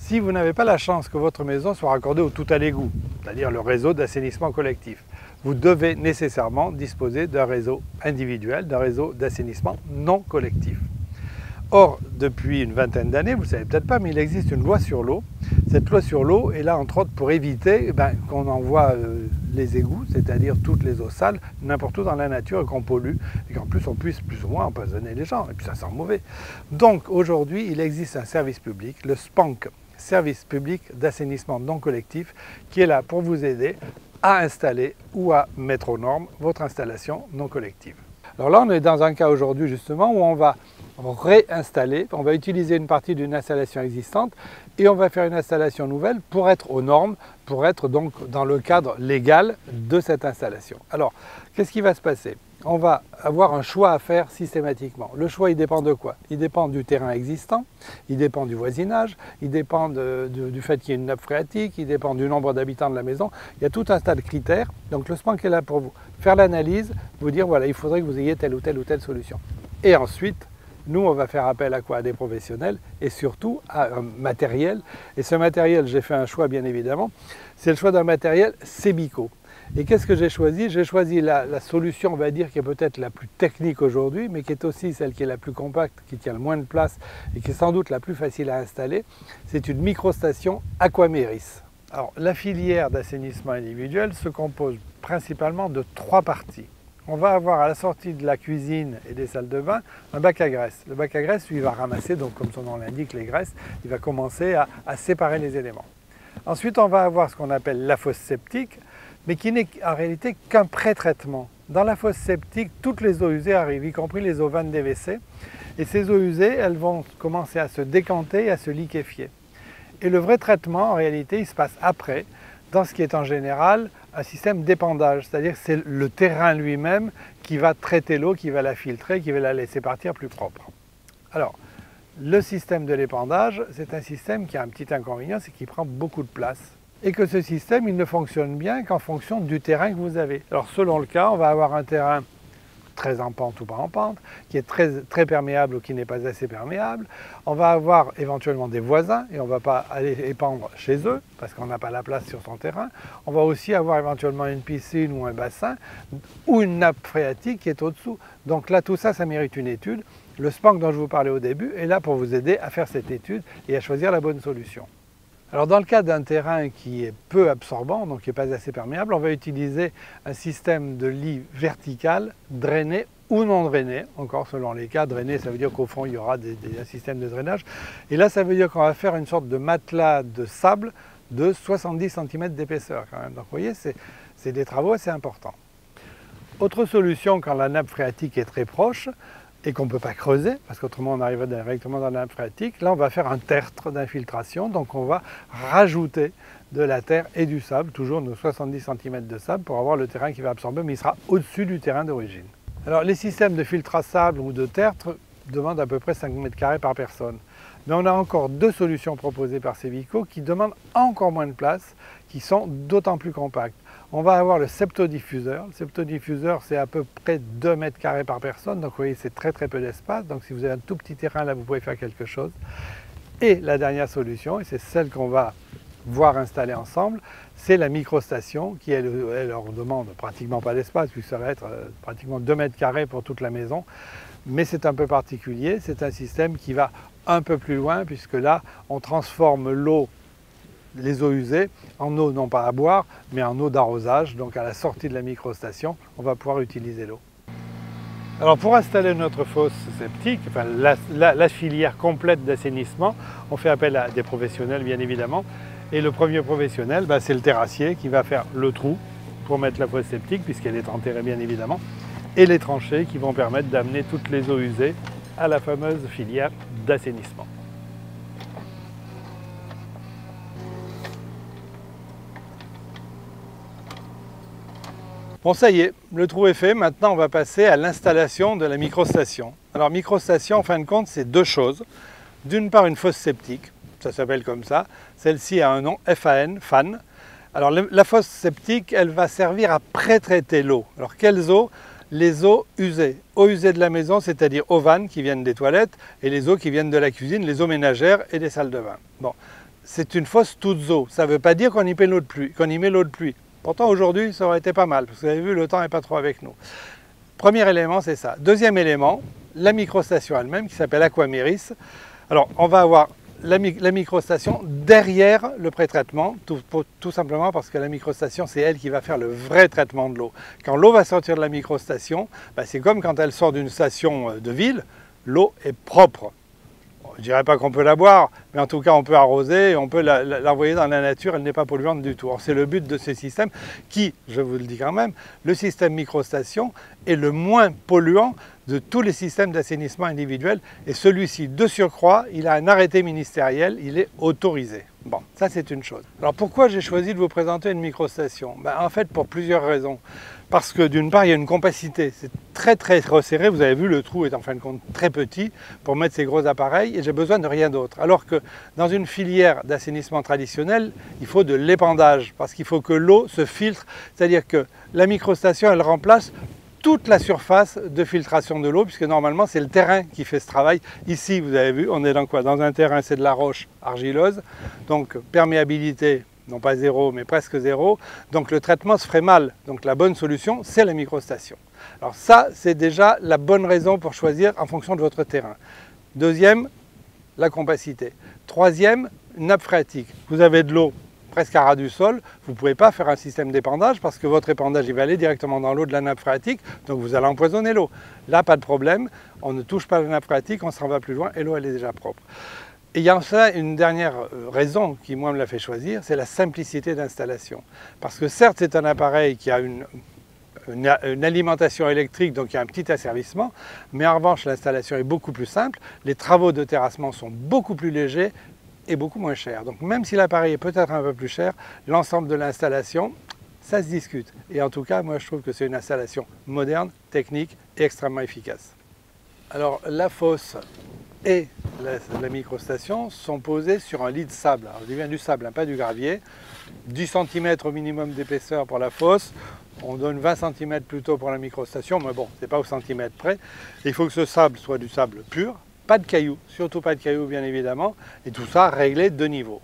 Si vous n'avez pas la chance que votre maison soit raccordée au tout à l'égout, c'est-à-dire le réseau d'assainissement collectif, vous devez nécessairement disposer d'un réseau individuel, d'un réseau d'assainissement non collectif. Or, depuis une vingtaine d'années, vous ne savez peut-être pas, mais il existe une loi sur l'eau. Cette loi sur l'eau est là, entre autres, pour éviter qu'on envoie les égouts, c'est-à-dire toutes les eaux sales, n'importe où dans la nature et qu'on pollue, et qu'en plus on puisse plus ou moins empoisonner les gens, et puis ça sent mauvais. Donc aujourd'hui, il existe un service public, le SPANC, Service public d'assainissement non collectif, qui est là pour vous aider à installer ou à mettre aux normes votre installation non collective. Alors là, on est dans un cas aujourd'hui justement où on va réinstaller, on va utiliser une partie d'une installation existante et on va faire une installation nouvelle pour être aux normes, pour être donc dans le cadre légal de cette installation. Alors, qu'est-ce qui va se passer? On va avoir un choix à faire systématiquement. Le choix, il dépend de quoi? Il dépend du terrain existant, il dépend du voisinage, il dépend du fait qu'il y ait une nappe phréatique, il dépend du nombre d'habitants de la maison. Il y a tout un tas de critères. Donc le SPANC est là pour vous faire l'analyse, vous dire voilà, il faudrait que vous ayez telle ou telle solution. Et ensuite, nous, on va faire appel à quoi? À des professionnels et surtout à un matériel. Et ce matériel, j'ai fait un choix bien évidemment, c'est le choix d'un matériel Sebico. Et qu'est-ce que j'ai choisi? J'ai choisi la solution, on va dire, qui est peut-être la plus technique aujourd'hui, mais qui est aussi celle qui est la plus compacte, qui tient le moins de place et qui est sans doute la plus facile à installer. C'est une microstation Aquameris. Alors, la filière d'assainissement individuel se compose principalement de 3 parties. On va avoir à la sortie de la cuisine et des salles de bain un bac à graisse. Le bac à graisse, lui, va ramasser, donc comme son nom l'indique, les graisses. Il va commencer à séparer les éléments. Ensuite, on va avoir ce qu'on appelle la fosse septique, mais qui n'est en réalité qu'un pré-traitement. Dans la fosse septique, toutes les eaux usées arrivent, y compris les eaux vannes des WC. Et ces eaux usées, elles vont commencer à se décanter et à se liquéfier. Et le vrai traitement, en réalité, il se passe après, dans ce qui est en général un système d'épandage. C'est-à-dire que c'est le terrain lui-même qui va traiter l'eau, qui va la filtrer, qui va la laisser partir plus propre. Alors, le système de l'épandage, c'est un système qui a un petit inconvénient, c'est qu'il prend beaucoup de place. Et que ce système, il ne fonctionne bien qu'en fonction du terrain que vous avez. Alors selon le cas, on va avoir un terrain très en pente ou pas en pente, qui est très perméable ou qui n'est pas assez perméable. On va avoir éventuellement des voisins et on ne va pas aller épandre chez eux parce qu'on n'a pas la place sur son terrain. On va aussi avoir éventuellement une piscine ou un bassin ou une nappe phréatique qui est au-dessous. Donc là, tout ça, ça mérite une étude. Le SPANC dont je vous parlais au début est là pour vous aider à faire cette étude et à choisir la bonne solution. Alors dans le cas d'un terrain qui est peu absorbant, donc qui n'est pas assez perméable, on va utiliser un système de lit vertical, drainé ou non drainé, encore selon les cas. Drainé, ça veut dire qu'au fond il y aura un système de drainage. Et là, ça veut dire qu'on va faire une sorte de matelas de sable de 70 cm d'épaisseur quand même. Donc vous voyez, c'est des travaux assez importants. Autre solution quand la nappe phréatique est très proche, et qu'on ne peut pas creuser, parce qu'autrement on arrive directement dans la nappe phréatique, là on va faire un tertre d'infiltration, donc on va rajouter de la terre et du sable, toujours nos 70 cm de sable, pour avoir le terrain qui va absorber, mais il sera au-dessus du terrain d'origine. Alors les systèmes de filtre à sable ou de tertre demandent à peu près 5 m² par personne. Mais on a encore 2 solutions proposées par Sebico qui demandent encore moins de place, qui sont d'autant plus compactes. On va avoir le septodiffuseur. Le septodiffuseur, c'est à peu près 2 m² par personne. Donc vous voyez, c'est très peu d'espace. Donc si vous avez un tout petit terrain, là, vous pouvez faire quelque chose. Et la dernière solution, et c'est celle qu'on va voir installer ensemble, c'est la microstation qui, elle leur demande pratiquement pas d'espace, puisque ça va être pratiquement 2 m² pour toute la maison. Mais c'est un peu particulier. C'est un système qui va un peu plus loin, puisque là, on transforme l'eau, les eaux usées, en eau non pas à boire, mais en eau d'arrosage. Donc à la sortie de la microstation, on va pouvoir utiliser l'eau. Alors pour installer notre fosse septique, enfin la filière complète d'assainissement, on fait appel à des professionnels bien évidemment. Et le premier professionnel, c'est le terrassier qui va faire le trou pour mettre la fosse septique, puisqu'elle est enterrée bien évidemment, et les tranchées qui vont permettre d'amener toutes les eaux usées à la fameuse filière d'assainissement. Bon, ça y est, le trou est fait. Maintenant, on va passer à l'installation de la microstation. Alors, microstation, en fin de compte, c'est 2 choses. D'une part, une fosse septique, ça s'appelle comme ça. Celle-ci a un nom, FAN, FAN. Alors, la fosse septique, elle va servir à pré-traiter l'eau. Alors, quelles eaux? Les eaux usées. Eaux usées de la maison, c'est-à-dire eaux vannes qui viennent des toilettes, et les eaux qui viennent de la cuisine, les eaux ménagères et des salles de bain. Bon. c'est une fosse toute eau. Ça ne veut pas dire qu'on y met l'eau de pluie, Pourtant aujourd'hui ça aurait été pas mal, parce que vous avez vu, le temps n'est pas trop avec nous. Premier élément, c'est ça. Deuxième élément, la microstation elle-même qui s'appelle Aquaméris. Alors on va avoir la microstation derrière le pré-traitement, tout simplement parce que la microstation, c'est elle qui va faire le vrai traitement de l'eau. Quand l'eau va sortir de la microstation, c'est comme quand elle sort d'une station de ville, l'eau est propre. Je ne dirais pas qu'on peut la boire, mais en tout cas on peut arroser, on peut l'envoyer dans la nature, elle n'est pas polluante du tout. C'est le but de ce système qui, je vous le dis quand même, le système microstation est le moins polluant de tous les systèmes d'assainissement individuel, et celui-ci, de surcroît, il a un arrêté ministériel, il est autorisé. Bon, ça c'est une chose. Alors pourquoi j'ai choisi de vous présenter une microstation? En fait, pour plusieurs raisons. Parce que d'une part, il y a une compacité, c'est très resserré, vous avez vu, le trou est en fin de compte très petit pour mettre ces gros appareils, et j'ai besoin de rien d'autre. Alors que dans une filière d'assainissement traditionnel, il faut de l'épandage, parce qu'il faut que l'eau se filtre, c'est-à-dire que la microstation, elle remplace toute la surface de filtration de l'eau, puisque normalement c'est le terrain qui fait ce travail. Ici, vous avez vu, on est dans quoi? Dans un terrain, c'est de la roche argileuse, donc perméabilité, non pas zéro, mais presque zéro, donc le traitement se ferait mal. Donc la bonne solution, c'est la microstation. Alors ça, c'est déjà la bonne raison pour choisir en fonction de votre terrain. Deuxième, la compacité. Troisième, une nappe phréatique. Vous avez de l'eau presque à ras du sol, vous ne pouvez pas faire un système d'épandage parce que votre épandage il va aller directement dans l'eau de la nappe phréatique, donc vous allez empoisonner l'eau. Là, pas de problème, on ne touche pas la nappe phréatique, on s'en va plus loin et l'eau elle est déjà propre. Et il y a ça une dernière raison qui moi me l'a fait choisir, c'est la simplicité d'installation. Parce que certes c'est un appareil qui a une alimentation électrique, donc il y a un petit asservissement, mais en revanche l'installation est beaucoup plus simple, les travaux de terrassement sont beaucoup plus légers, est beaucoup moins cher. Donc même si l'appareil est peut-être un peu plus cher, l'ensemble de l'installation, ça se discute. Et en tout cas, moi je trouve que c'est une installation moderne, technique et extrêmement efficace. Alors la fosse et la microstation sont posées sur un lit de sable. Alors je dis bien du sable, pas du gravier. 10 cm au minimum d'épaisseur pour la fosse. On donne 20 cm plutôt pour la microstation, mais bon, c'est pas au centimètre près. Et il faut que ce sable soit du sable pur. Pas de cailloux, surtout pas de cailloux bien évidemment, et tout ça réglé de niveau.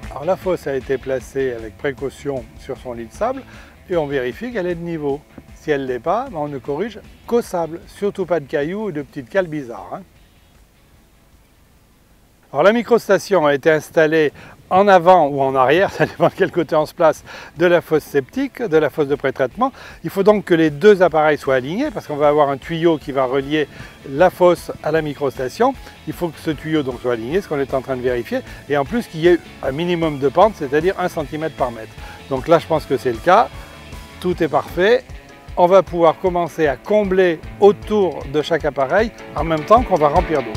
Alors la fosse a été placée avec précaution sur son lit de sable et on vérifie qu'elle est de niveau. Si elle ne l'est pas, on ne corrige qu'au sable, surtout pas de cailloux ou de petites cales bizarres. Alors la microstation a été installée en avant ou en arrière, ça dépend de quel côté on se place, de la fosse septique, de la fosse de pré-traitement. Il faut donc que les deux appareils soient alignés parce qu'on va avoir un tuyau qui va relier la fosse à la microstation. Il faut que ce tuyau donc soit aligné, ce qu'on est en train de vérifier, et en plus qu'il y ait un minimum de pente, c'est-à-dire 1 cm par mètre. Donc là je pense que c'est le cas, tout est parfait. On va pouvoir commencer à combler autour de chaque appareil en même temps qu'on va remplir d'eau.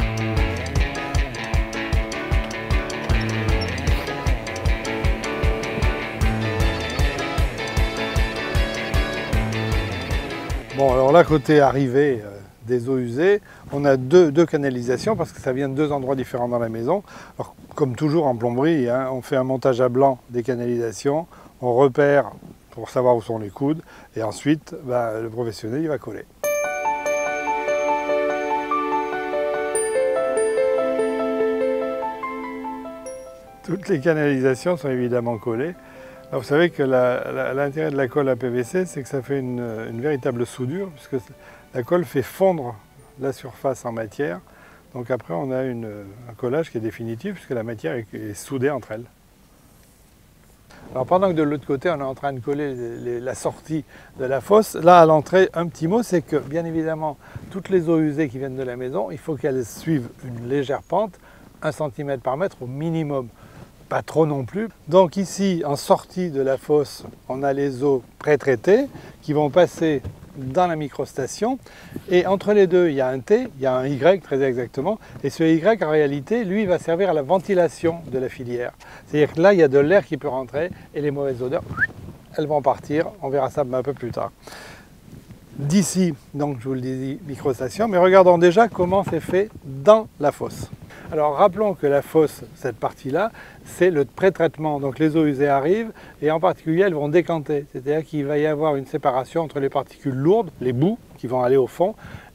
Bon, alors là, côté arrivée des eaux usées, on a deux canalisations parce que ça vient de deux endroits différents dans la maison. Alors, comme toujours en plomberie, on fait un montage à blanc des canalisations, on repère pour savoir où sont les coudes, et ensuite, le professionnel il va coller. Toutes les canalisations sont évidemment collées. Alors vous savez que l'intérêt de la colle à PVC, c'est que ça fait une véritable soudure, puisque la colle fait fondre la surface en matière. Donc après, on a un collage qui est définitif, puisque la matière est soudée entre elles. Alors pendant que de l'autre côté, on est en train de coller la sortie de la fosse, là à l'entrée, un petit mot, c'est que bien évidemment, toutes les eaux usées qui viennent de la maison, il faut qu'elles suivent une légère pente, 1 cm par mètre au minimum. Pas trop non plus. Donc ici, en sortie de la fosse, on a les eaux pré-traitées qui vont passer dans la microstation. Et entre les deux, il y a un T, il y a un Y très exactement. Et ce Y, en réalité, lui, va servir à la ventilation de la filière. C'est-à-dire que là, il y a de l'air qui peut rentrer et les mauvaises odeurs, elles vont partir. On verra ça un peu plus tard. D'ici, donc je vous le dis, microstation. Mais regardons déjà comment c'est fait dans la fosse. Alors rappelons que la fosse, cette partie-là, c'est le pré-traitement. Donc les eaux usées arrivent et en particulier elles vont décanter. C'est-à-dire qu'il va y avoir une séparation entre les particules lourdes, les boues qui vont aller au fond,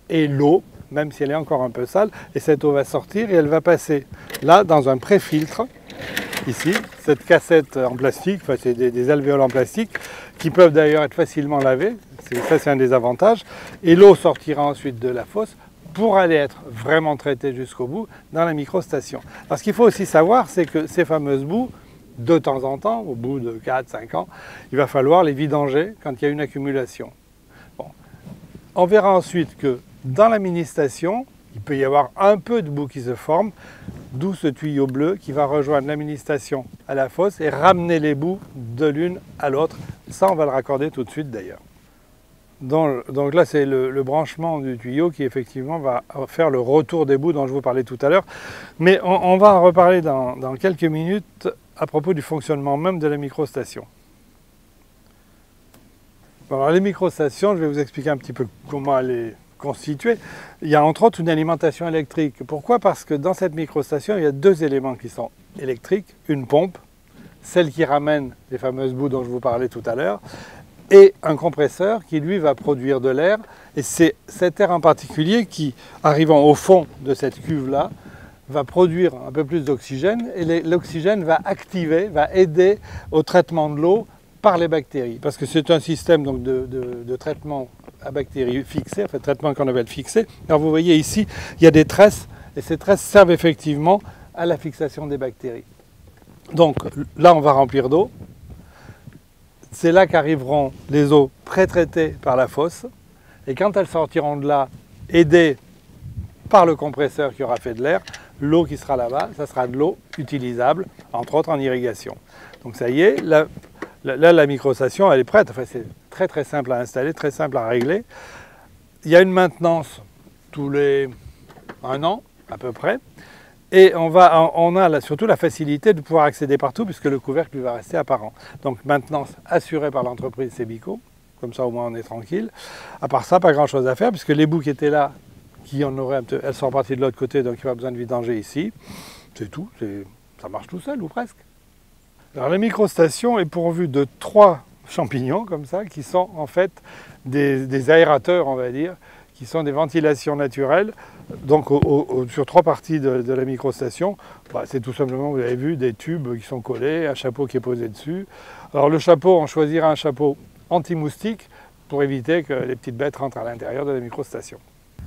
et l'eau, même si elle est encore un peu sale. Et cette eau va sortir et elle va passer là dans un pré-filtre. Ici, cette cassette en plastique, enfin, c'est des alvéoles en plastique qui peuvent d'ailleurs être facilement lavées. Ça, c'est un des avantages. Et l'eau sortira ensuite de la fosse pour aller être vraiment traitée jusqu'au bout dans la microstation. Alors, ce qu'il faut aussi savoir, c'est que ces fameuses boues, de temps en temps, au bout de 4-5 ans, il va falloir les vidanger quand il y a une accumulation. Bon. On verra ensuite que dans la mini-station, il peut y avoir un peu de boue qui se forme, d'où ce tuyau bleu qui va rejoindre la mini-station à la fosse et ramener les boues de l'une à l'autre. Ça, on va le raccorder tout de suite d'ailleurs. Donc là, c'est le branchement du tuyau qui effectivement va faire le retour des boues dont je vous parlais tout à l'heure. Mais on va en reparler dans quelques minutes à propos du fonctionnement même de la microstation. Bon, alors les microstations, je vais vous expliquer un petit peu comment elle est constituée. Il y a entre autres une alimentation électrique. Pourquoi? Parce que dans cette microstation, il y a deux éléments qui sont électriques. Une pompe, celle qui ramène les fameuses boues dont je vous parlais tout à l'heure, et un compresseur qui, lui, va produire de l'air. Et c'est cet air en particulier qui, arrivant au fond de cette cuve-là, va produire un peu plus d'oxygène. Et l'oxygène va activer, va aider au traitement de l'eau par les bactéries. Parce que c'est un système donc, de traitement à bactéries fixées, enfin traitement qu'on appelle fixé. Alors vous voyez ici, il y a des tresses. Et ces tresses servent effectivement à la fixation des bactéries. Donc là, on va remplir d'eau. C'est là qu'arriveront les eaux pré-traitées par la fosse. Et quand elles sortiront de là, aidées par le compresseur qui aura fait de l'air, l'eau qui sera là-bas, ça sera de l'eau utilisable, entre autres en irrigation. Donc ça y est, là la microstation, elle est prête. Enfin, c'est très très simple à installer, très simple à régler. Il y a une maintenance tous les 1 an à peu près. Et on a surtout la facilité de pouvoir accéder partout puisque le couvercle lui va rester apparent. Donc maintenance assurée par l'entreprise Sebico, comme ça au moins on est tranquille. À part ça, pas grand chose à faire puisque les boues qui étaient là, elles sont reparties de l'autre côté, donc il n'y a pas besoin de vidanger ici. C'est tout, ça marche tout seul ou presque. Alors la microstation est pourvue de 3 champignons comme ça qui sont en fait des aérateurs, on va dire, qui sont des ventilations naturelles. Donc sur 3 parties de la microstation, c'est tout simplement, vous avez vu, des tubes qui sont collés, un chapeau qui est posé dessus. Alors le chapeau, on choisira un chapeau anti-moustique pour éviter que les petites bêtes rentrent à l'intérieur de la microstation.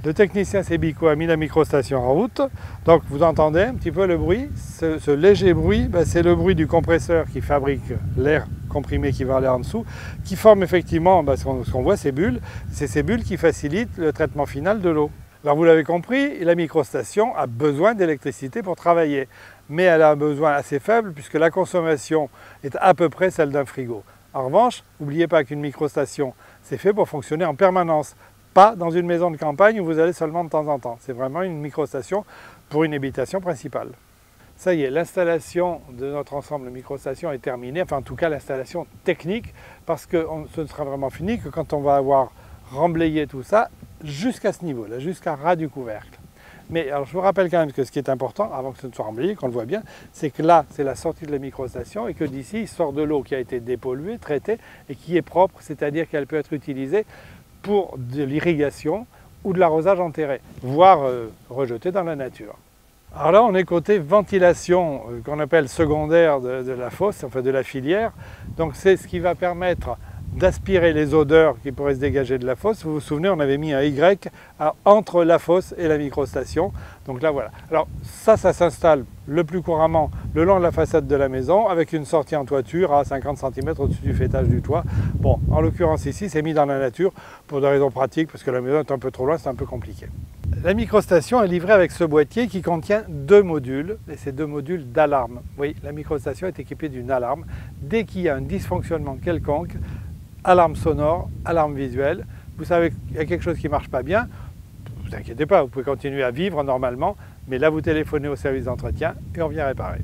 Le technicien Sebico a mis la microstation en route. Donc vous entendez un petit peu le bruit. Ce léger bruit, c'est le bruit du compresseur qui fabrique l'air comprimé qui va aller en dessous, qui forme effectivement, ce qu'on voit, ces bulles. C'est ces bulles qui facilitent le traitement final de l'eau. Alors vous l'avez compris, la microstation a besoin d'électricité pour travailler, mais elle a un besoin assez faible puisque la consommation est à peu près celle d'un frigo. En revanche, n'oubliez pas qu'une microstation, c'est fait pour fonctionner en permanence, pas dans une maison de campagne où vous allez seulement de temps en temps. C'est vraiment une microstation pour une habitation principale. Ça y est, l'installation de notre ensemble de microstations est terminée, enfin en tout cas l'installation technique, parce que ce ne sera vraiment fini que quand on va avoir remblayé tout ça jusqu'à ce niveau-là, jusqu'à ras du couvercle. Mais alors je vous rappelle quand même que ce qui est important, avant que ce ne soit remblayé, qu'on le voit bien, c'est que là, c'est la sortie de la microstation et que d'ici, il sort de l'eau qui a été dépolluée, traitée et qui est propre, c'est-à-dire qu'elle peut être utilisée pour de l'irrigation ou de l'arrosage enterré, voire rejetée dans la nature. Alors là, on est côté ventilation, qu'on appelle secondaire de la fosse, enfin de la filière. Donc c'est ce qui va permettre d'aspirer les odeurs qui pourraient se dégager de la fosse. Vous vous souvenez, on avait mis un Y entre la fosse et la microstation. Donc là, voilà. Alors ça s'installe le plus couramment le long de la façade de la maison avec une sortie en toiture à 50 cm au-dessus du faîtage du toit. Bon, en l'occurrence ici, c'est mis dans la nature pour des raisons pratiques parce que la maison est un peu trop loin, c'est un peu compliqué. La microstation est livrée avec ce boîtier qui contient 2 modules, et c'est 2 modules d'alarme. Oui, la microstation est équipée d'une alarme. Dès qu'il y a un dysfonctionnement quelconque, alarme sonore, alarme visuelle, vous savez qu'il y a quelque chose qui ne marche pas bien, ne vous inquiétez pas, vous pouvez continuer à vivre normalement, mais là vous téléphonez au service d'entretien et on vient réparer.